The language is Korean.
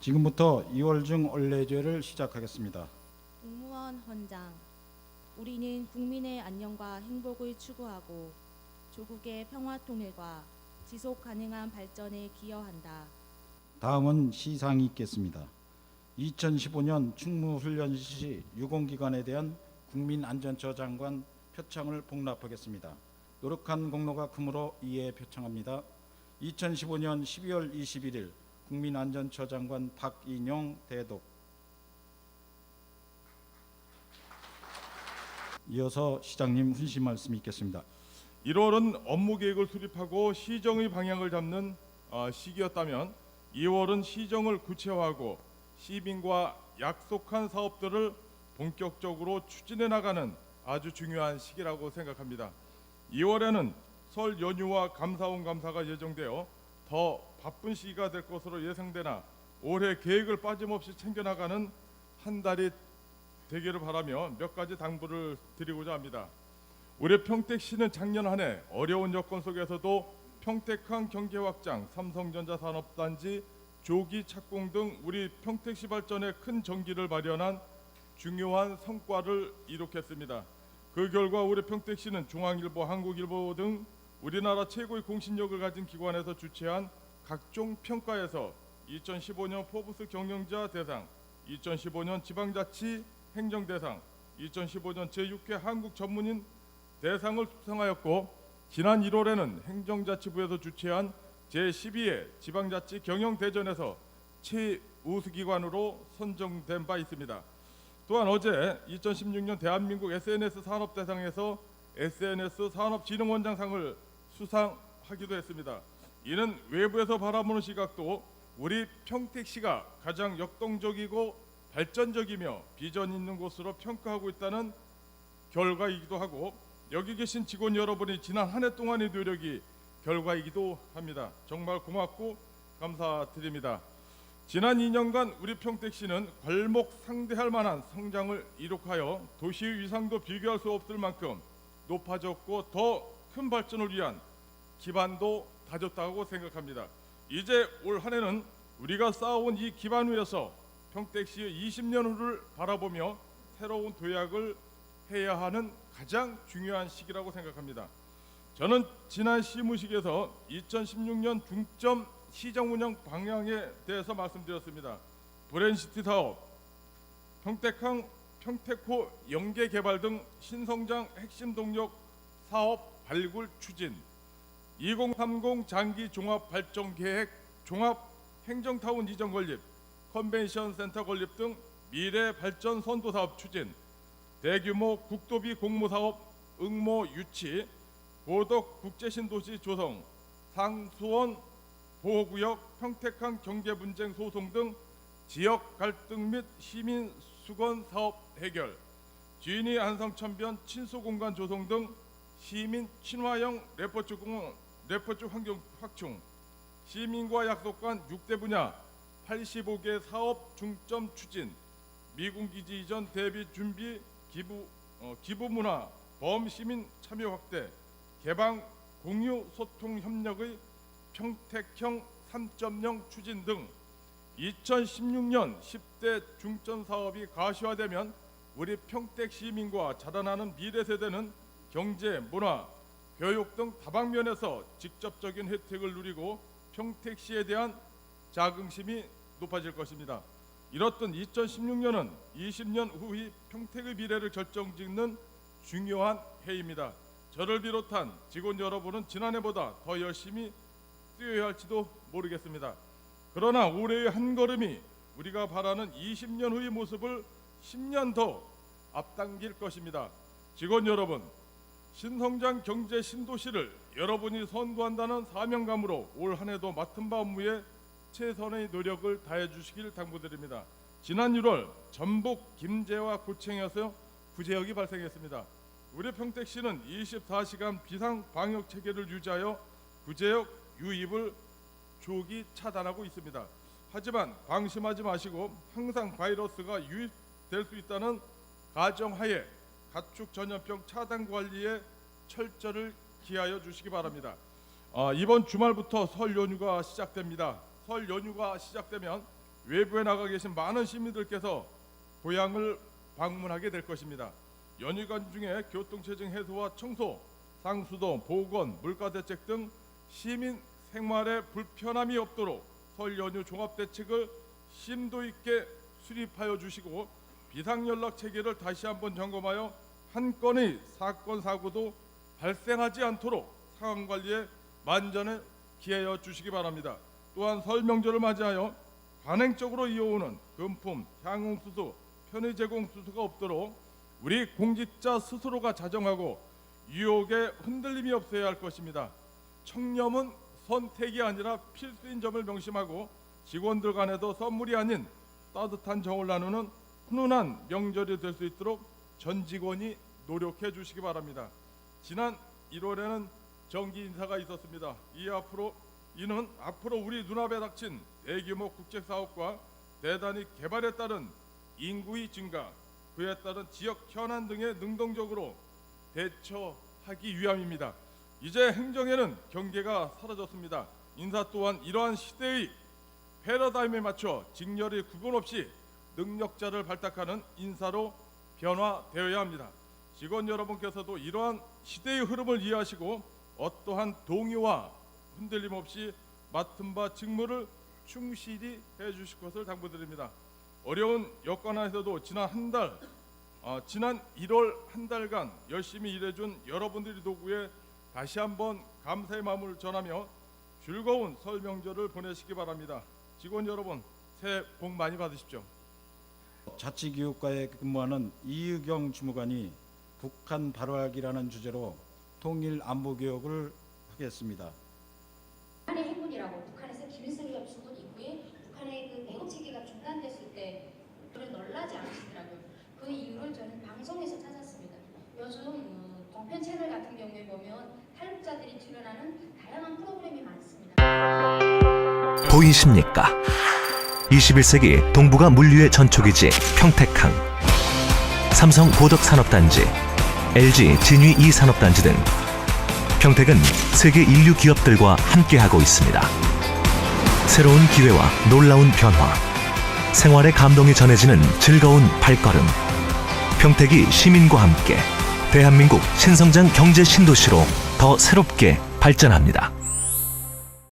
지금부터 이월중 언례제를 시작하겠습니다. 공무원 헌장. 우리는 국민의 안녕과 행복을 추구하고 조국의 평화 통일과 지속 가능한 발전에 기여한다. 다음은 시상이 있겠습니다. 2015년 충무훈련 시 유공기관에 대한 국민안전처 장관 표창을 복납하겠습니다. 노력한 공로가 크므로 이에 표창합니다. 2015년 12월 21일 국민안전처 장관 박인용 대독. 이어서 시장님 훈시 말씀 있겠습니다. 1월은 업무 계획을 수립하고 시정의 방향을 잡는 시기였다면 2월은 시정을 구체화하고 시민과 약속한 사업들을 본격적으로 추진해 나가는 아주 중요한 시기라고 생각합니다. 2월에는 설 연휴와 감사원 감사가 예정되어 더 바쁜 시기가 될 것으로 예상되나 올해 계획을 빠짐없이 챙겨나가는 한 달이 되기를 바라며 몇 가지 당부를 드리고자 합니다. 올해 평택시는 작년 한 해 어려운 여건 속에서도 평택항 경제 확장, 삼성전자 산업단지 조기 착공 등 우리 평택시 발전에 큰 전기를 마련한 중요한 성과를 이룩했습니다. 그 결과 우리 평택시는 중앙일보, 한국일보 등 우리나라 최고의 공신력을 가진 기관에서 주최한 각종 평가에서 2015년 포브스 경영자 대상, 2015년 지방자치 행정대상, 2015년 제6회 한국 전문인 대상을 수상하였고, 지난 1월에는 행정자치부에서 주최한 제12회 지방자치 경영대전에서 최우수기관으로 선정된 바 있습니다. 또한 어제 2016년 대한민국 SNS 산업대상에서 SNS 산업진흥원장상을 수상하기도 했습니다. 이는 외부에서 바라보는 시각도 우리 평택시가 가장 역동적이고 발전적이며 비전 있는 곳으로 평가하고 있다는 결과이기도 하고, 여기 계신 직원 여러분이 지난 한 해 동안의 노력이 결과이기도 합니다. 정말 고맙고 감사드립니다. 지난 2년간 우리 평택시는 괄목상대할 만한 성장을 이룩하여 도시의 위상도 비교할 수 없을 만큼 높아졌고 더 큰 발전을 위한 기반도 다졌다고 생각합니다. 이제 올 한 해는 우리가 쌓아온 이 기반 위에서 평택시의 20년 후를 바라보며 새로운 도약을 해야 하는 가장 중요한 시기라고 생각합니다. 저는 지난 시무식에서 2016년 중점 시정 운영 방향에 대해서 말씀드렸습니다. 브랜시티 사업, 평택항, 평택호 연계 개발 등 신성장 핵심 동력 사업 발굴 추진, 2030 장기 종합 발전 계획, 종합 행정타운 이전 건립, 컨벤션 센터 건립 등 미래 발전 선도 사업 추진, 대규모 국도비 공모 사업 응모 유치, 고덕 국제신도시 조성, 상수원 보호구역 평택항 경제 분쟁 소송 등 지역 갈등 및 시민 수건 사업 해결, 주인이 안성천변 친수 공간 조성 등 시민 친화형 레포츠 환경 확충, 시민과 약속한 6대 분야 85개 사업 중점 추진, 미군기지 이전 대비 준비 기부 문화 범시민 참여 확대, 개방 공유 소통 협력의 평택형 3.0 추진 등 2016년 10대 중점 사업이 가시화되면 우리 평택 시민과 자라나는 미래 세대는 경제, 문화, 교육 등 다방면에서 직접적인 혜택을 누리고 평택시에 대한 자긍심이 높아질 것입니다. 이렇듯 2016년은 20년 후의 평택의 미래를 결정짓는 중요한 해입니다. 저를 비롯한 직원 여러분은 지난해보다 더 열심히 뛰어야 할지도 모르겠습니다. 그러나 올해의 한 걸음이 우리가 바라는 20년 후의 모습을 10년 더 앞당길 것입니다. 직원 여러분, 신성장 경제 신도시를 여러분이 선도한다는 사명감으로 올 한 해도 맡은 바 업무에 최선의 노력을 다해 주시길 당부드립니다. 지난 1월 전북 김제와 고창에서 구제역이 발생했습니다. 우리 평택시는 24시간 비상 방역 체계를 유지하여 구제역 유입을 조기 차단하고 있습니다. 하지만 방심하지 마시고 항상 바이러스가 유입될 수 있다는 가정하에 가축 전염병 차단 관리에 철저를 기하여 주시기 바랍니다. 이번 주말부터 설 연휴가 시작됩니다. 설 연휴가 시작되면 외부에 나가 계신 많은 시민들께서 고향을 방문하게 될 것입니다. 연휴간 중에 교통체증 해소와 청소, 상수도, 보건, 물가대책 등 시민 생활에 불편함이 없도록 설 연휴 종합대책을 심도 있게 수립하여 주시고 비상연락 체계를 다시 한번 점검하여 한 건의 사건 사고도 발생하지 않도록 상황 관리에 만전을 기하여 주시기 바랍니다. 또한 설 명절을 맞이하여 관행적으로 이어오는 금품, 향응수수, 편의 제공 수수가 없도록 우리 공직자 스스로가 자정하고 유혹에 흔들림이 없어야 할 것입니다. 청렴은 선택이 아니라 필수인 점을 명심하고 직원들 간에도 선물이 아닌 따뜻한 정을 나누는 훈훈한 명절이 될 수 있도록 전 직원이 노력해 주시기 바랍니다. 지난 1월에는 정기 인사가 있었습니다. 이는 앞으로 우리 눈앞에 닥친 대규모 국책 사업과 대단히 개발에 따른 인구의 증가, 그에 따른 지역 현안 등에 능동적으로 대처하기 위함입니다. 이제 행정에는 경계가 사라졌습니다. 인사 또한 이러한 시대의 패러다임에 맞춰 직렬의 구분 없이 능력자를 발탁하는 인사로 변화되어야 합니다. 직원 여러분께서도 이러한 시대의 흐름을 이해하시고 어떠한 동요와 흔들림 없이 맡은 바 직무를 충실히 해주실 것을 당부드립니다. 어려운 여건 하에서도 지난 1월 한 달간 열심히 일해준 여러분들의 도구에 다시 한번 감사의 마음을 전하며 즐거운 설 명절을 보내시기 바랍니다. 직원 여러분, 새해 복 많이 받으십시오. 자치교육과에 근무하는 이의경 주무관이 북한 발화기라는 주제로 통일 안보 교육을 하겠습니다. 북한의 해군이라고 북한에서 김일성이 죽은 이후에 북한의 그 배급 체계가 중단됐을 때 그를 놀라지 않으시더라고요. 그 이유를 저는 방송에서 찾았습니다. 요즘 동편 채널 같은 경우에 보면 탈북자들이 출연하는 다양한 프로그램이 많습니다. 보이십니까? 21세기 동북아 물류의 전초기지 평택항, 삼성 보덕산업단지, LG 진위 2산업단지 등 평택은 세계 인류 기업들과 함께하고 있습니다. 새로운 기회와 놀라운 변화, 생활의 감동이 전해지는 즐거운 발걸음. 평택이 시민과 함께 대한민국 신성장 경제 신도시로 더 새롭게 발전합니다.